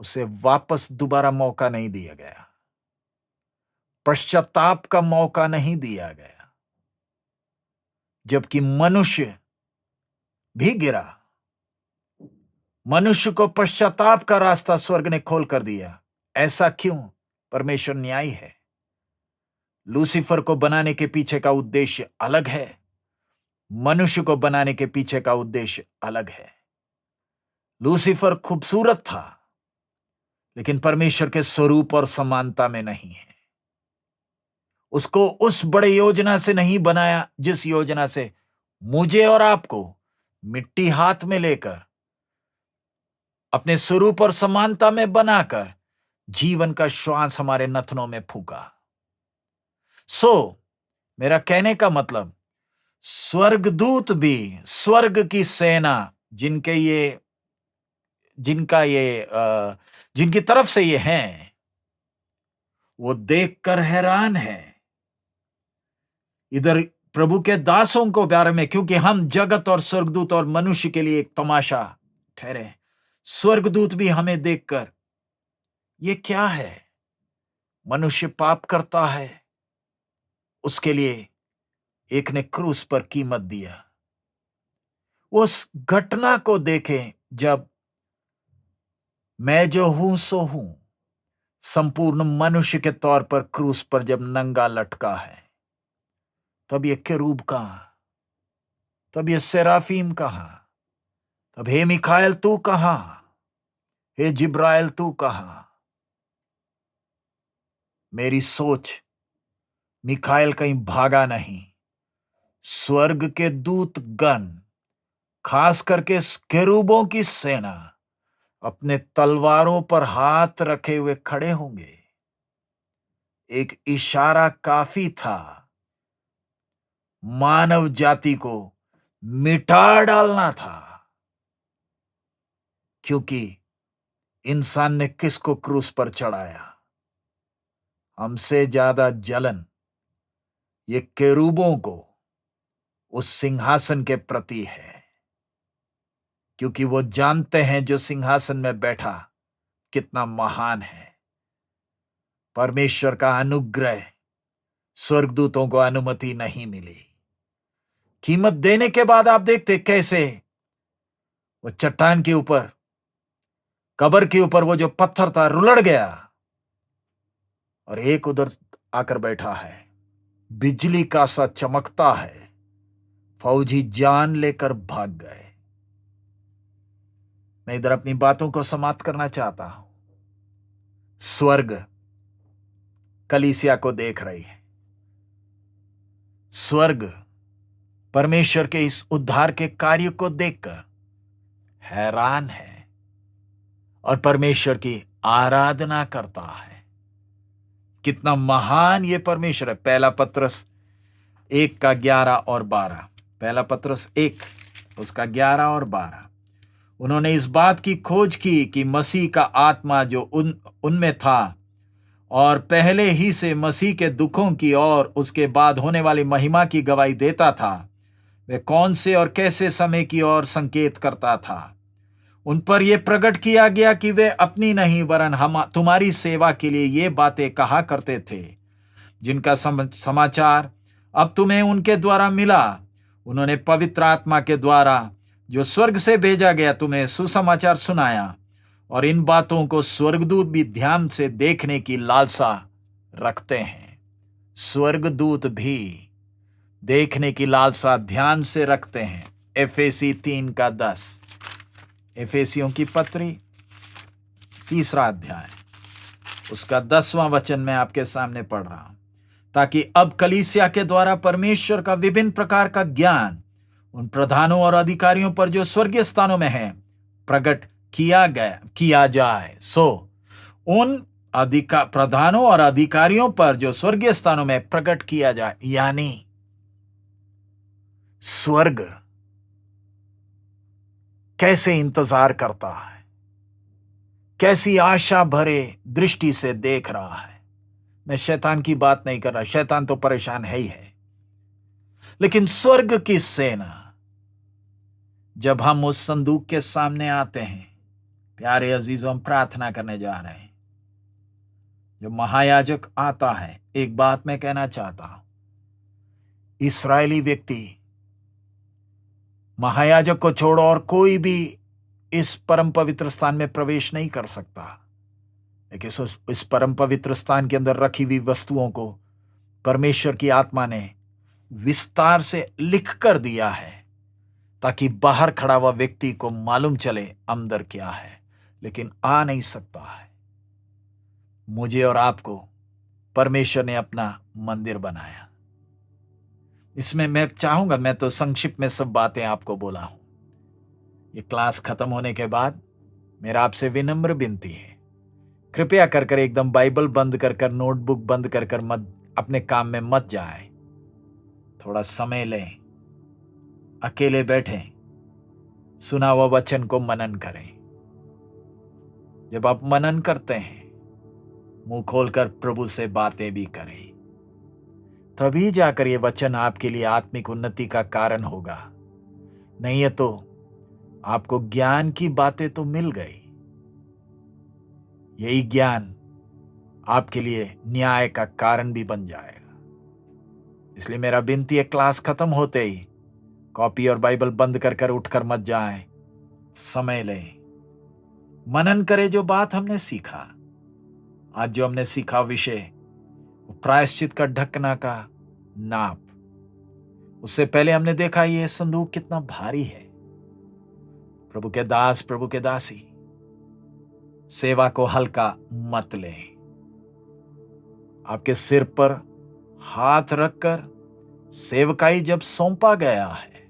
A: उसे वापस दोबारा मौका नहीं दिया गया, पश्चाताप का मौका नहीं दिया गया। जबकि मनुष्य भी गिरा, मनुष्य को पश्चाताप का रास्ता स्वर्ग ने खोल कर दिया। ऐसा क्यों? परमेश्वर न्यायी है। लूसीफर को बनाने के पीछे का उद्देश्य अलग है, मनुष्य को बनाने के पीछे का उद्देश्य अलग है। लूसीफर खूबसूरत था, लेकिन परमेश्वर के स्वरूप और समानता में नहीं है। उसको उस बड़े योजना से नहीं बनाया जिस योजना से मुझे और आपको मिट्टी हाथ में लेकर अपने स्वरूप और समानता में बनाकर जीवन का श्वास हमारे नथनों में फूका। मेरा कहने का मतलब, स्वर्गदूत भी, स्वर्ग की सेना जिनकी तरफ से ये हैं, वो देखकर हैरान है इधर प्रभु के दासों को बारे में, क्योंकि हम जगत और स्वर्गदूत और मनुष्य के लिए एक तमाशा ठहरे। स्वर्गदूत भी हमें देखकर ये क्या है? मनुष्य पाप करता है, उसके लिए एक ने क्रूस पर कीमत दिया। उस घटना को देखें जब मैं जो हूं सो हूं संपूर्ण मनुष्य के तौर पर क्रूस पर जब नंगा लटका है, तब ये केरूब कहां, तब ये सेराफीम कहां, तब हे मिखाएल तू कहां, हे जिब्राइल तू कहां। मेरी सोच, मिखाएल कहीं भागा नहीं। स्वर्ग के दूत गण, खास करके केरूबों की सेना, अपने तलवारों पर हाथ रखे हुए खड़े होंगे। एक इशारा काफी था मानव जाति को मिटा डालना था, क्योंकि इंसान ने किसको क्रूस पर चढ़ाया? हमसे ज्यादा जलन ये केरूबों को उस सिंहासन के प्रति है, क्योंकि वो जानते हैं जो सिंहासन में बैठा कितना महान है। परमेश्वर का अनुग्रह, स्वर्गदूतों को अनुमति नहीं मिली। कीमत देने के बाद आप देखते कैसे वो चट्टान के ऊपर, कब्र के ऊपर वो जो पत्थर था रुलड़ गया, और एक उधर आकर बैठा है, बिजली का सा चमकता है। फौजी जान लेकर भाग गए। मैं इधर अपनी बातों को समाप्त करना चाहता हूं। स्वर्ग कलीसिया को देख रही है। स्वर्ग परमेश्वर के इस उद्धार के कार्य को देखकर हैरान है और परमेश्वर की आराधना करता है। कितना महान ये परमेश्वर है। पहला पत्रस 1:11-12, पहला पत्रस 1 उसका 11 और 12। उन्होंने इस बात की खोज की कि मसीह का आत्मा जो उनमें था और पहले ही से मसीह के दुखों की और उसके बाद होने वाली महिमा की गवाही देता था, वे कौन से और कैसे समय की ओर संकेत करता था। उन पर यह प्रकट किया गया कि वे अपनी नहीं वरन हम तुम्हारी सेवा के लिए ये बातें कहा करते थे, जिनका समाचार अब तुम्हें उनके द्वारा मिला। उन्होंने पवित्र आत्मा के द्वारा जो स्वर्ग से भेजा गया तुम्हें सुसमाचार सुनाया, और इन बातों को स्वर्गदूत भी ध्यान से देखने की लालसा रखते हैं। स्वर्गदूत भी देखने की लालसा ध्यान से रखते हैं। एफेसी 3:10, एफेसियों की पत्री 3 अध्याय उसका 10वां वचन मैं आपके सामने पढ़ रहा हूं, ताकि अब कलीसिया के द्वारा परमेश्वर का विभिन्न प्रकार का ज्ञान उन प्रधानों और अधिकारियों पर जो स्वर्गीय स्थानों में है प्रकट किया जाए। सो उन प्रधानों और अधिकारियों पर जो स्वर्गीय स्थानों में प्रकट किया जाए, यानी स्वर्ग कैसे इंतजार करता है, कैसी आशा भरे दृष्टि से देख रहा है। मैं शैतान की बात नहीं कर रहा, शैतान तो परेशान है ही है, लेकिन स्वर्ग की सेना जब हम उस संदूक के सामने आते हैं, प्यारे अजीजों, हम प्रार्थना करने जा रहे हैं। जब महायाजक आता है, एक बात मैं कहना चाहता हूं, इस्राएली व्यक्ति महायाजक को छोड़ो और कोई भी इस परम पवित्र स्थान में प्रवेश नहीं कर सकता। लेकिन इस परम पवित्र स्थान के अंदर रखी हुई वस्तुओं को परमेश्वर की आत्मा ने विस्तार से लिख कर दिया है, ताकि बाहर खड़ा हुआ व्यक्ति को मालूम चले अंदर क्या है, लेकिन आ नहीं सकता है। मुझे और आपको परमेश्वर ने अपना मंदिर बनाया। इसमें मैं चाहूंगा, मैं तो संक्षिप्त में सब बातें आपको बोला हूं। ये क्लास खत्म होने के बाद मेरा आपसे विनम्र विनती है, कृपया कर एकदम बाइबल बंद कर नोटबुक बंद कर मत अपने काम में मत जाए। थोड़ा समय लें, अकेले बैठें, सुना हुआ वचन को मनन करें। जब आप मनन करते हैं, मुंह खोलकर प्रभु से बातें भी करें, तभी जाकर ये वचन आपके लिए आत्मिक उन्नति का कारण होगा। नहीं है तो आपको ज्ञान की बातें तो मिल गई, यही ज्ञान आपके लिए न्याय का कारण भी बन जाएगा। इसलिए मेरा विनती है, क्लास खत्म होते ही कॉपी और बाइबल बंद कर उठकर मत जाएं। समय लें, मनन करें जो बात हमने सीखा। आज जो हमने सीखा विषय, प्रायश्चित का ढकना का नाप। उससे पहले हमने देखा ये संदूक कितना भारी है। प्रभु के दास, प्रभु के दासी, सेवा को हल्का मत लें। आपके सिर पर हाथ रखकर सेवकाई जब सौंपा गया है,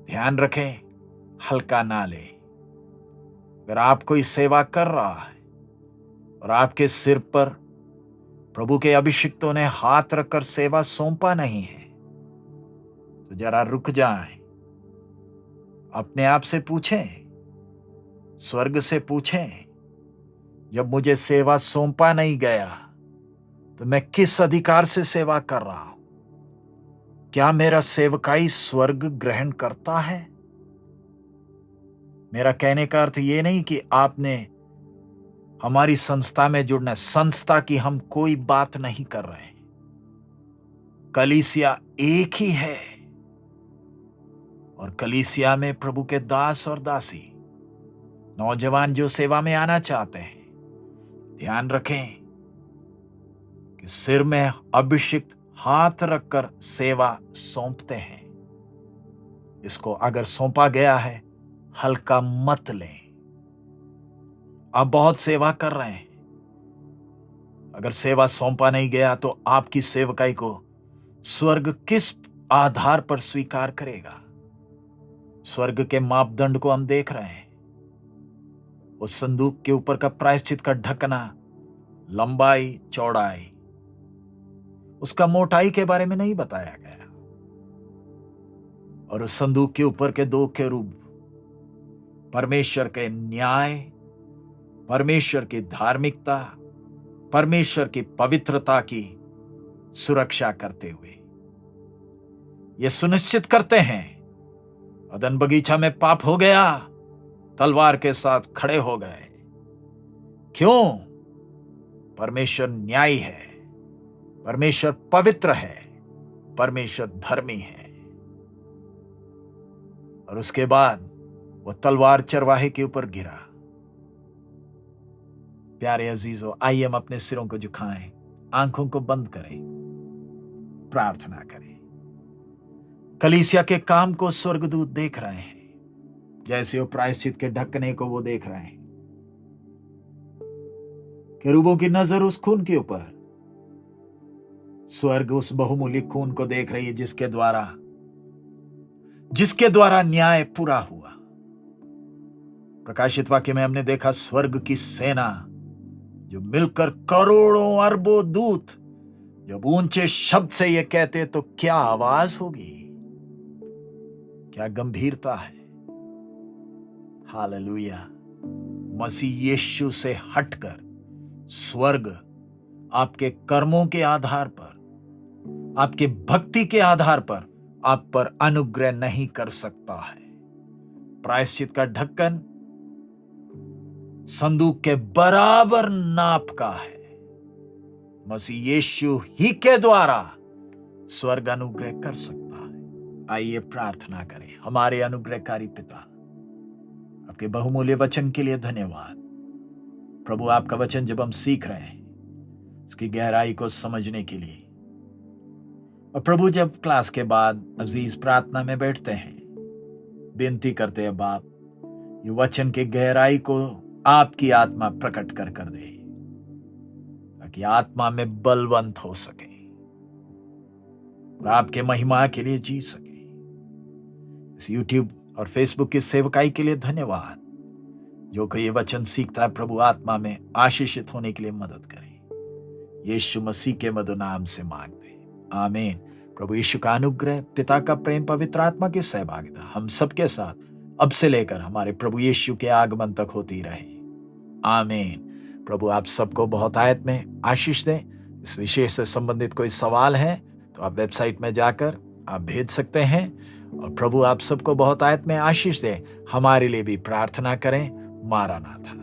A: ध्यान रखें, हल्का ना लें। अगर आप कोई सेवा कर रहा है और आपके सिर पर प्रभु के अभिषिक्तों ने हाथ रखकर सेवा सौंपा नहीं है, तो जरा रुक जाएं, अपने आप से पूछें, स्वर्ग से पूछें, जब मुझे सेवा सौंपा नहीं गया तो मैं किस अधिकार से सेवा कर रहा हूं? क्या मेरा सेवकाई स्वर्ग ग्रहण करता है? मेरा कहने का अर्थ यह नहीं कि आपने हमारी संस्था में जुड़ना है। संस्था की हम कोई बात नहीं कर रहे हैं। कलीसिया एक ही है और कलीसिया में प्रभु के दास और दासी, नौजवान जो सेवा में आना चाहते हैं, ध्यान रखें कि सिर में अभिषिक्त हाथ रखकर सेवा सौंपते हैं। इसको अगर सौंपा गया है, हल्का मत लें। आप बहुत सेवा कर रहे हैं, अगर सेवा सौंपा नहीं गया तो आपकी सेवकाई को स्वर्ग किस आधार पर स्वीकार करेगा? स्वर्ग के मापदंड को हम देख रहे हैं। उस संदूक के ऊपर का प्रायश्चित का ढकना, लंबाई, चौड़ाई, उसका मोटाई के बारे में नहीं बताया गया। और उस संदूक के ऊपर के दो केरूब परमेश्वर के न्याय, परमेश्वर की धार्मिकता, परमेश्वर की पवित्रता की सुरक्षा करते हुए ये सुनिश्चित करते हैं, अदन बगीचा में पाप हो गया, तलवार के साथ खड़े हो गए। क्यों? परमेश्वर न्यायी है, परमेश्वर पवित्र है, परमेश्वर धर्मी है। और उसके बाद वो तलवार चरवाहे के ऊपर गिरा। प्यारे अजीजों, आइए हम अपने सिरों को झुकाएं, आंखों को बंद करें, प्रार्थना करें। कलीसिया के काम को स्वर्गदूत देख रहे हैं, जैसे वो प्रायश्चित के ढकने को वो देख रहे हैं। केरूबों की नजर उस खून के ऊपर, स्वर्ग उस बहुमूल्य खून को देख रही है, जिसके द्वारा न्याय पूरा हुआ। प्रकाशित वाक्य में हमने देखा स्वर्ग की सेना जो मिलकर करोड़ों अरबों दूत जब ऊंचे शब्द से ये कहते तो क्या आवाज होगी, क्या गंभीरता है। हालेलुया। मसीह यीशु से हटकर स्वर्ग आपके कर्मों के आधार पर, आपके भक्ति के आधार पर आप पर अनुग्रह नहीं कर सकता है। प्रायश्चित का ढक्कन संदूक के बराबर नाप का है। मसीह यीशु ही के द्वारा स्वर्ग अनुग्रह कर सकता है। आइए प्रार्थना करें। हमारे अनुग्रहकारी पिता, आपके बहुमूल्य वचन के लिए धन्यवाद। प्रभु, आपका वचन जब हम सीख रहे हैं, उसकी गहराई को समझने के लिए, और प्रभु जब क्लास के बाद अजीज प्रार्थना में बैठते हैं, विनती करते हैं बाप, ये वचन की गहराई को आपकी आत्मा प्रकट कर दे, ताकि आत्मा में बलवंत हो सके और आपके महिमा के लिए जी सके। इस यूट्यूब और फेसबुक की सेवकाई के लिए धन्यवाद। जो कोई ये वचन सीखता है, प्रभु आत्मा में आशीषित होने के लिए मदद करें। यीशु मसीह के मधुर नाम से मांगते हैं, आमीन। प्रभु यीशु का अनुग्रह, पिता का प्रेम, पवित्र आत्मा की सहभागिता हम सबके साथ अब से लेकर हमारे प्रभु यीशु के आगमन तक होती रहे, आमीन। प्रभु आप सबको बहुत आयत में आशीष दें। इस विषय से संबंधित कोई सवाल है तो आप वेबसाइट में जाकर आप भेज सकते हैं, और प्रभु आप सबको बहुत आयत में आशीष दें। हमारे लिए भी प्रार्थना करें। मारानाथा।